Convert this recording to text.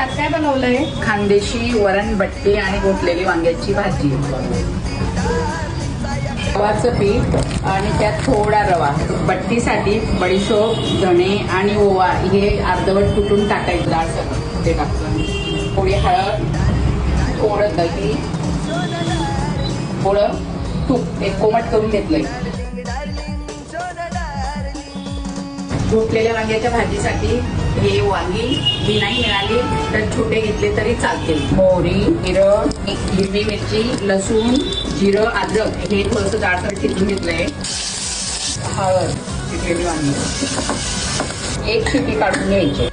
आज काय बनवलंय? खानदेशी वरण बट्टी आणि गोठलेली वांग्याची भाजी, गव्हाचं पीठ आणि त्यात थोडा रवा, बट्टीसाठी बडीशोप, धणे आणि ओवा हे अर्धवट कुटून टाकायचं, जाडसर ते टाकतो, थोडी हळद, थोडं दही, थोडं तूप एक कोमट करून घेतलंय. घोटलेल्या वांग्याच्या भाजीसाठी हे वांगी ही नाही मिळाली तर छोटे घेतले तरी चालते. मोहरी, जिरं, हिरवी मिरची, लसूण, जिरं, अद्रक हे थोडंसं जाडसर चिरून घेतलंय. हळद, चिरलेली वांगी एक शिटी काढून घ्यायची.